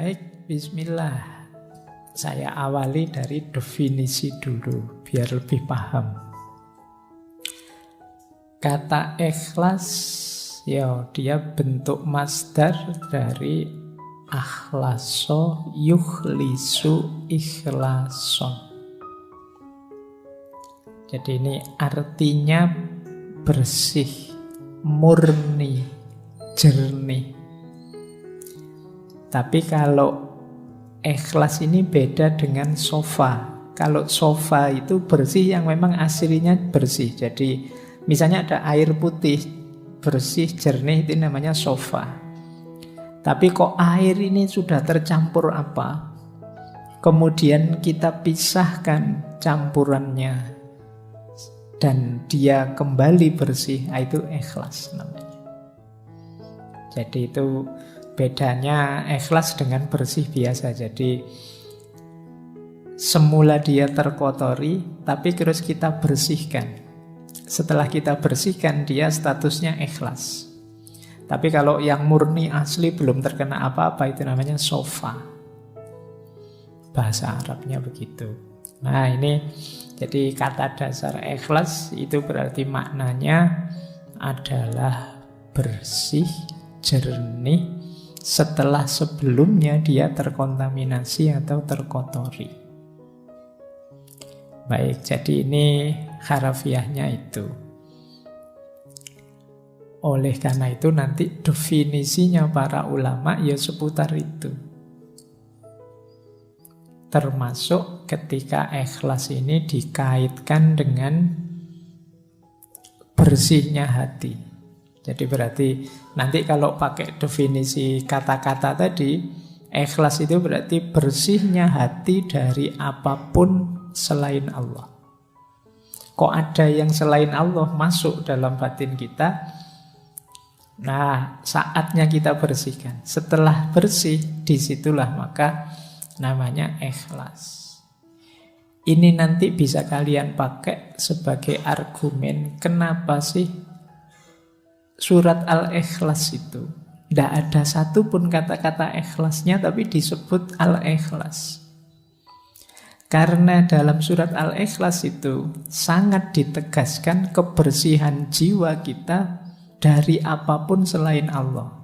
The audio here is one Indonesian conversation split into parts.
Baik, bismillah. Saya awali dari definisi dulu, biar lebih paham. Kata ikhlas, ya dia bentuk masdar dari akhlaso yukhlisu ikhlason. Jadi ini artinya bersih, murni, jernih. Tapi kalau ikhlas ini beda dengan sofa. Kalau sofa itu bersih yang memang aslinya bersih. Jadi misalnya ada air putih, bersih, jernih, itu namanya sofa. Tapi kok air ini sudah tercampur apa? Kemudian kita pisahkan campurannya dan dia kembali bersih, itu ikhlas namanya. Jadi itu bedanya ikhlas dengan bersih biasa. Jadi semula dia terkotori, tapi terus kita bersihkan. Setelah kita bersihkan, dia statusnya ikhlas. Tapi kalau yang murni asli belum terkena apa-apa, itu namanya sofa. Bahasa Arabnya begitu. Nah ini jadi kata dasar ikhlas itu berarti maknanya adalah bersih, jernih, setelah sebelumnya dia terkontaminasi atau terkotori. Baik, jadi ini harafiahnya itu. Oleh karena itu nanti definisinya para ulama ya seputar itu. Termasuk ketika ikhlas ini dikaitkan dengan bersihnya hati. Jadi berarti nanti kalau pakai definisi kata-kata tadi, ikhlas itu berarti bersihnya hati dari apapun selain Allah. Kok ada yang selain Allah masuk dalam batin kita? Nah, saatnya kita bersihkan. Setelah bersih, disitulah maka namanya ikhlas. Ini nanti bisa kalian pakai sebagai argumen kenapa sih surat Al-Ikhlas itu tidak ada satupun kata-kata ikhlasnya, tapi disebut Al-Ikhlas. Karena dalam surat Al-Ikhlas itu sangat ditegaskan kebersihan jiwa kita dari apapun selain Allah.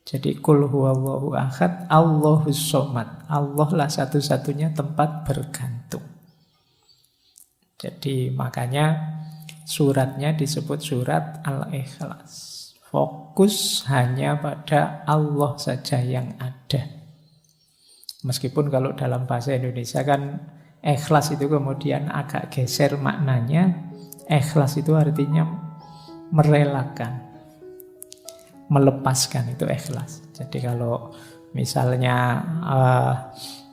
Jadi Qul huwallahu ahad, Allahus somad. Allah lah satu-satunya tempat bergantung. Jadi makanya suratnya disebut surat Al-Ikhlas. Fokus hanya pada Allah saja yang ada. Meskipun kalau dalam bahasa Indonesia kan ikhlas itu kemudian agak geser maknanya. Ikhlas itu artinya merelakan, melepaskan, itu ikhlas. Jadi kalau misalnya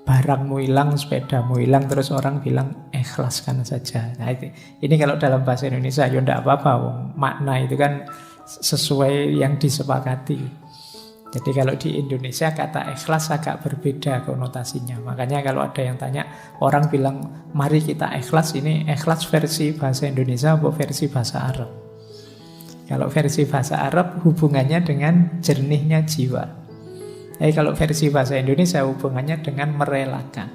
barangmu hilang, sepedamu hilang, terus orang bilang ikhlaskan saja. Nah ini kalau dalam bahasa Indonesia ya tidak apa-apa, makna itu kan sesuai yang disepakati. Jadi kalau di Indonesia kata ikhlas agak berbeda konotasinya. Makanya kalau ada yang tanya, orang bilang mari kita ikhlas, ini ikhlas versi bahasa Indonesia atau versi bahasa Arab? Kalau versi bahasa Arab hubungannya dengan jernihnya jiwa. Tapi kalau versi bahasa Indonesia hubungannya dengan merelakan.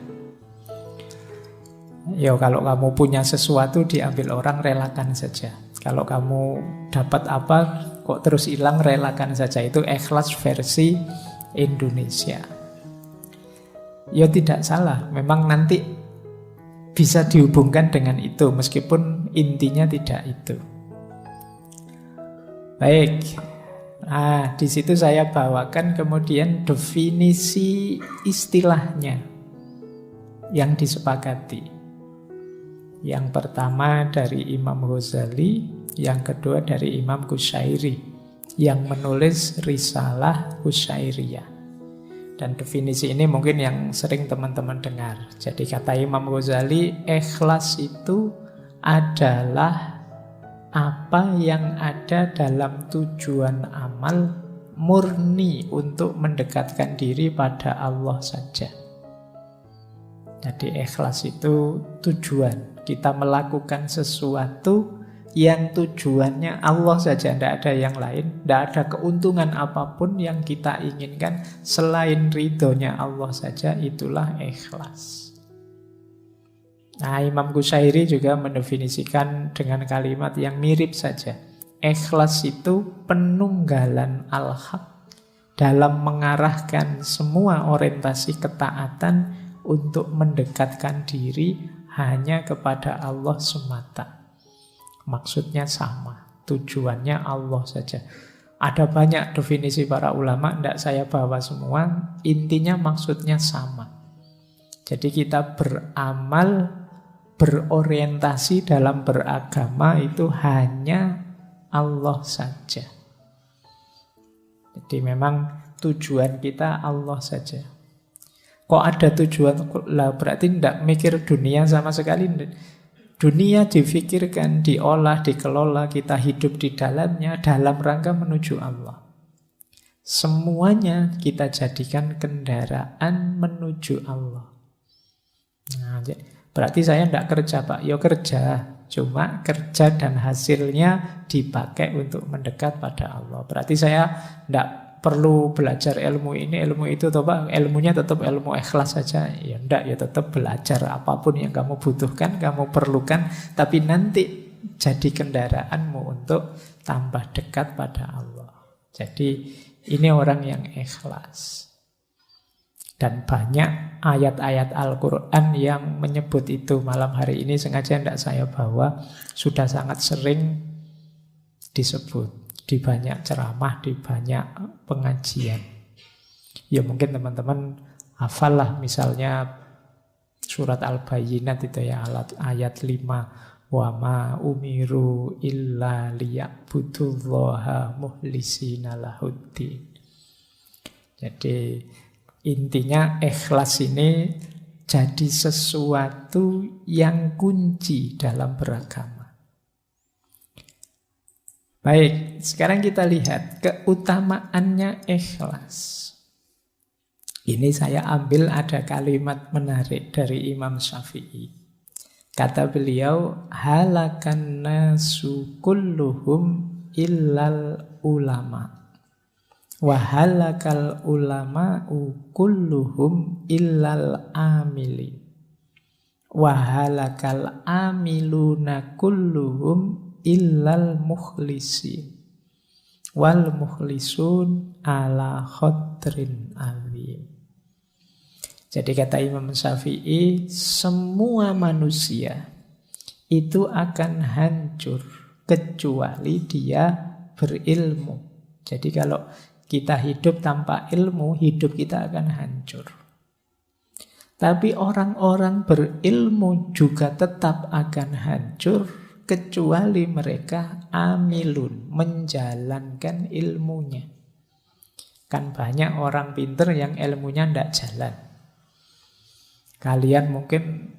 Ya kalau kamu punya sesuatu diambil orang, relakan saja. Kalau kamu dapat apa kok terus hilang, relakan saja. Itu ikhlas versi Indonesia. Ya tidak salah, memang nanti bisa dihubungkan dengan itu, meskipun intinya tidak itu. Baik. Nah, di situ saya bawakan kemudian definisi istilahnya yang disepakati. Yang pertama dari Imam Ghazali, yang kedua dari Imam Qushairi yang menulis Risalah Qushairiyah. Dan definisi ini mungkin yang sering teman-teman dengar. Jadi kata Imam Ghazali, ikhlas itu adalah apa yang ada dalam tujuan amal murni untuk mendekatkan diri pada Allah saja. Jadi ikhlas itu tujuan. Kita melakukan sesuatu yang tujuannya Allah saja, tidak ada yang lain, tidak ada keuntungan apapun yang kita inginkan selain ridhonya Allah saja, itulah ikhlas. Nah, Imam Qusairi juga mendefinisikan dengan kalimat yang mirip saja. Ikhlas itu penunggalan al-haq dalam mengarahkan semua orientasi ketaatan untuk mendekatkan diri hanya kepada Allah semata. Maksudnya sama, tujuannya Allah saja. Ada banyak definisi para ulama, tidak saya bawa semua. Intinya maksudnya sama. Jadi kita beramal, berorientasi dalam beragama itu hanya Allah saja. Jadi memang tujuan kita Allah saja. Kok ada tujuan? Lah berarti tidak mikir dunia sama sekali. Dunia difikirkan, diolah, dikelola, kita hidup di dalamnya dalam rangka menuju Allah. Semuanya kita jadikan kendaraan menuju Allah. Nah, berarti saya tidak kerja, Pak. Ya kerja. Cuma kerja dan hasilnya dipakai untuk mendekat pada Allah. Berarti saya tidak perlu belajar ilmu ini, ilmu itu, Pak. Ilmunya tetap ilmu ikhlas saja. Ya tidak, ya tetap belajar apapun yang kamu butuhkan, kamu perlukan. Tapi nanti jadi kendaraanmu untuk tambah dekat pada Allah. Jadi ini orang yang ikhlas. Dan banyak ayat-ayat Al-Quran yang menyebut itu. Malam hari ini sengaja tidak saya bawa. Sudah sangat sering disebut di banyak ceramah, di banyak pengajian. Ya mungkin teman-teman hafal lah, misalnya surat Al-Bayyinat itu ya, ayat 5. Wa ma umiru illa liya'budullaha muhlisina lahuddin. Jadi intinya ikhlas ini jadi sesuatu yang kunci dalam beragama. Baik, sekarang kita lihat keutamaannya ikhlas. Ini saya ambil ada kalimat menarik dari Imam Syafi'i. Kata beliau, halakan nasu kulluhum illal ulama. Wahalakal ulama'u kulluhum illal amili. Wahalakal amiluna kulluhum illal mukhlisin. Wal mukhlisun ala khadrin azim. Jadi kata Imam Syafi'i, semua manusia itu akan hancur kecuali dia berilmu. Jadi kalau kita hidup tanpa ilmu, hidup kita akan hancur. Tapi orang-orang berilmu juga tetap akan hancur kecuali mereka amilun, menjalankan ilmunya. Kan banyak orang pinter yang ilmunya tidak jalan. Kalian mungkin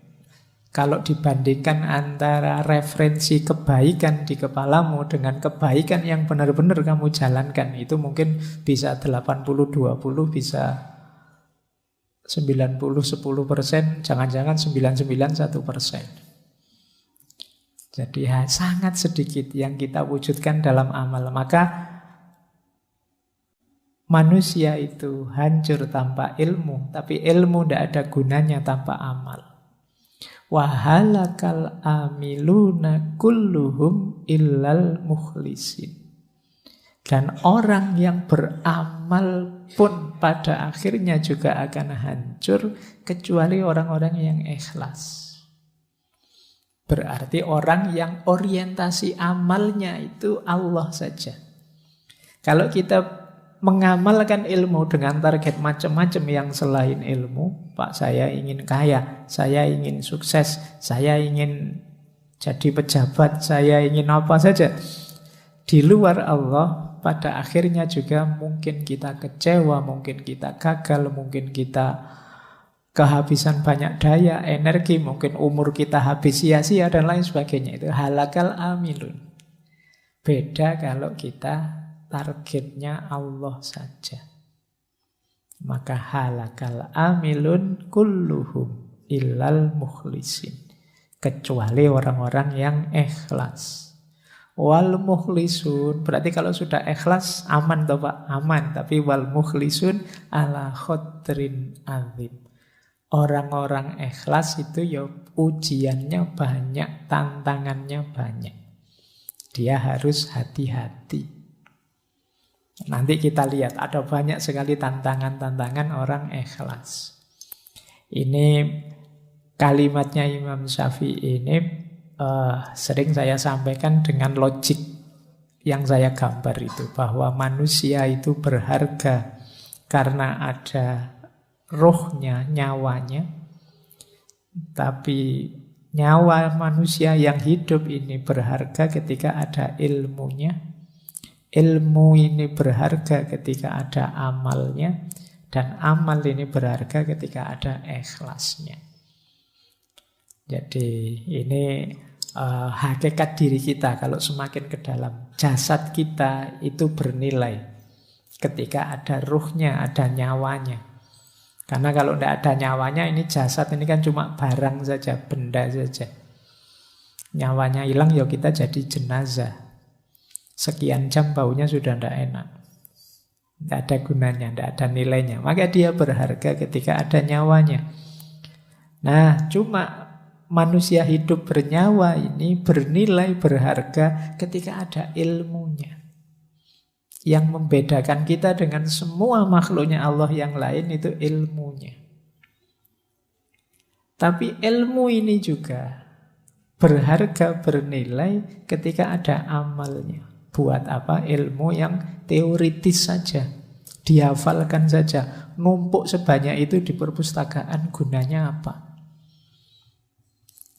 kalau dibandingkan antara referensi kebaikan di kepalamu dengan kebaikan yang benar-benar kamu jalankan, itu mungkin bisa 80-20, bisa 90-10%, jangan-jangan 99-1%. Jadi sangat sedikit yang kita wujudkan dalam amal. Maka manusia itu hancur tanpa ilmu, tapi ilmu tidak ada gunanya tanpa amal. Wahalakal amiluna kulluhum illal mukhlisin. Dan orang yang beramal pun pada akhirnya juga akan hancur kecuali orang-orang yang ikhlas. Berarti orang yang orientasi amalnya itu Allah saja. Kalau kita mengamalkan ilmu dengan target macam-macam yang selain ilmu, Pak, saya ingin kaya, saya ingin sukses, saya ingin jadi pejabat, saya ingin apa saja. Di luar Allah, pada akhirnya juga mungkin kita kecewa, mungkin kita gagal, mungkin kita kehabisan banyak daya, energi, mungkin umur kita habis sia-sia dan lain sebagainya. Itu halakal amilun. Beda kalau kita targetnya Allah saja. Maka halakal amilun kulluhum illal mukhlisin. Kecuali orang-orang yang ikhlas. Wal mukhlisun, berarti kalau sudah ikhlas aman toh Pak? Aman, tapi wal mukhlisun ala khotrin azim. Orang-orang ikhlas itu ya ujiannya banyak, tantangannya banyak. Dia harus hati-hati. Nanti kita lihat ada banyak sekali tantangan-tantangan orang ikhlas. Ini kalimatnya Imam Syafi'i ini sering saya sampaikan dengan logik yang saya gambar itu, bahwa manusia itu berharga karena ada rohnya, nyawanya. Tapi nyawa manusia yang hidup ini berharga ketika ada ilmunya. Ilmu ini berharga ketika ada amalnya. Dan amal ini berharga ketika ada ikhlasnya. Jadi ini hakikat diri kita kalau semakin ke dalam. Jasad kita itu bernilai ketika ada ruhnya, ada nyawanya. Karena kalau tidak ada nyawanya, ini jasad ini kan cuma barang saja, benda saja. Nyawanya hilang, ya kita jadi jenazah. Sekian jam baunya sudah tidak enak. Tidak ada gunanya, tidak ada nilainya. Maka dia berharga ketika ada nyawanya. Nah, cuma manusia hidup bernyawa ini bernilai, berharga ketika ada ilmunya. Yang membedakan kita dengan semua makhluknya Allah yang lain itu ilmunya. Tapi ilmu ini juga berharga, bernilai ketika ada amalnya. Buat apa? Ilmu yang teoritis saja, dihafalkan saja, numpuk sebanyak itu di perpustakaan, gunanya apa?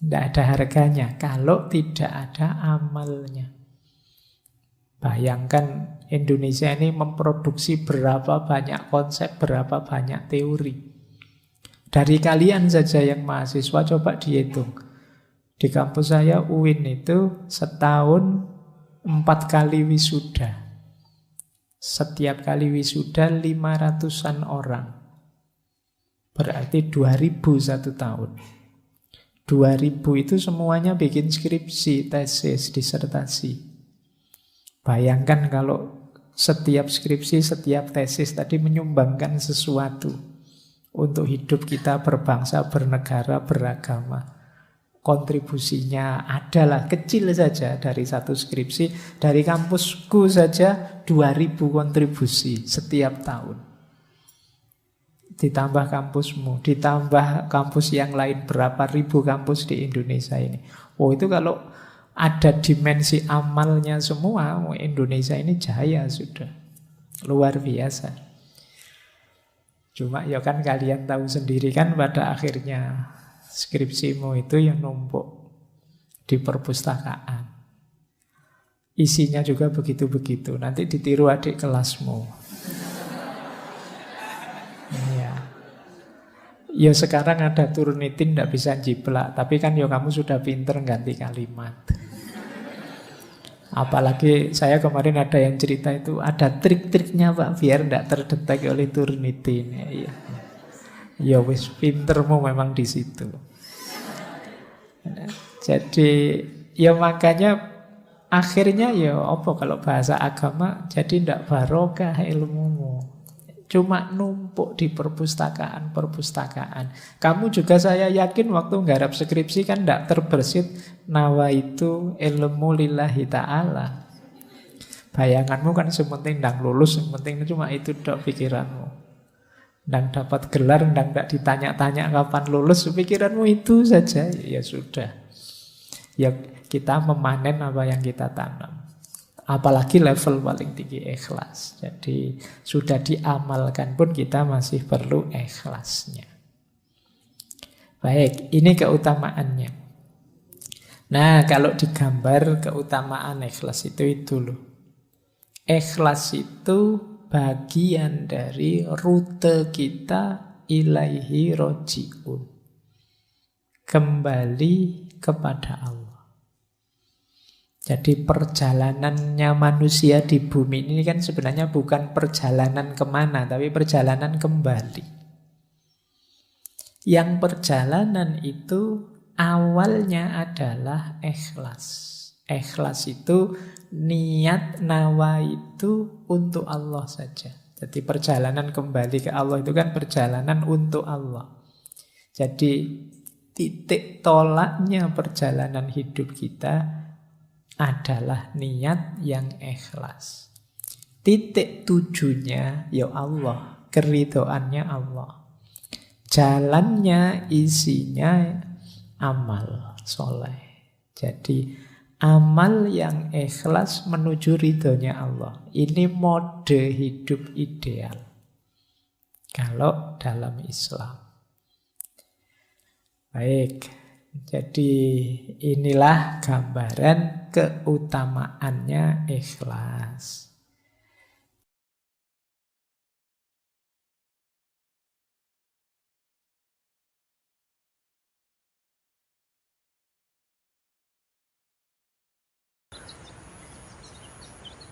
Tidak ada harganya kalau tidak ada amalnya. Bayangkan Indonesia ini memproduksi berapa banyak konsep, berapa banyak teori. Dari kalian saja yang mahasiswa, coba dihitung. Di kampus saya UIN itu setahun 4 kali wisuda. Setiap kali wisuda 500-an orang. Berarti 2000 satu tahun. 2000 itu semuanya bikin skripsi, tesis, disertasi. Bayangkan kalau setiap skripsi, setiap tesis tadi menyumbangkan sesuatu untuk hidup kita berbangsa, bernegara, beragama. Kontribusinya adalah kecil saja dari satu skripsi. Dari kampusku saja 2000 kontribusi setiap tahun. Ditambah kampusmu, ditambah kampus yang lain, berapa ribu kampus di Indonesia ini. Oh, itu kalau ada dimensi amalnya semua, Indonesia ini jaya sudah. Luar biasa. Cuma ya kan kalian tahu sendiri kan pada akhirnya skripsimu itu yang numpuk di perpustakaan. Isinya juga begitu-begitu. Nanti ditiru adik kelasmu. Iya. Ya sekarang ada Turnitin tidak bisa jiplak, tapi kan ya kamu sudah pinter ganti kalimat. Apalagi saya kemarin ada yang cerita itu ada trik-triknya Pak biar tidak terdetek oleh Turnitin. Ya, ya wis pintermu memang di situ. Jadi ya makanya akhirnya ya apa kalau bahasa agama jadi tidak barokah ilmumu. Cuma numpuk di perpustakaan. Kamu juga saya yakin waktu nggarap skripsi kan tidak terbersit nawa itu ilmu lillahi ta'ala. Bayanganmu kan sementing ndang lulus, sementing cuma itu dok pikiranmu. Ndang dapat gelar, ndang tidak ditanya-tanya kapan lulus, pikiranmu itu saja. Ya sudah. Ya kita memanen apa yang kita tanam. Apalagi level paling tinggi ikhlas. Jadi sudah diamalkan pun kita masih perlu ikhlasnya. Baik, ini keutamaannya. Nah, kalau digambar keutamaan ikhlas itu loh. Ikhlas itu bagian dari rute kita ilaihi roji'un. Kembali kepada Allah. Jadi perjalanannya manusia di bumi ini kan sebenarnya bukan perjalanan kemana, tapi perjalanan kembali. Yang perjalanan itu awalnya adalah ikhlas. Ikhlas itu niat nawa itu untuk Allah saja. Jadi perjalanan kembali ke Allah itu kan perjalanan untuk Allah. Jadi titik tolaknya perjalanan hidup kita adalah niat yang ikhlas. Titik tujunya ya Allah, keridhoannya Allah. Jalannya isinya amal soleh. Jadi amal yang ikhlas menuju ridhonya Allah. Ini mode hidup ideal kalau dalam Islam. Baik, jadi inilah gambaran keutamaannya ikhlas.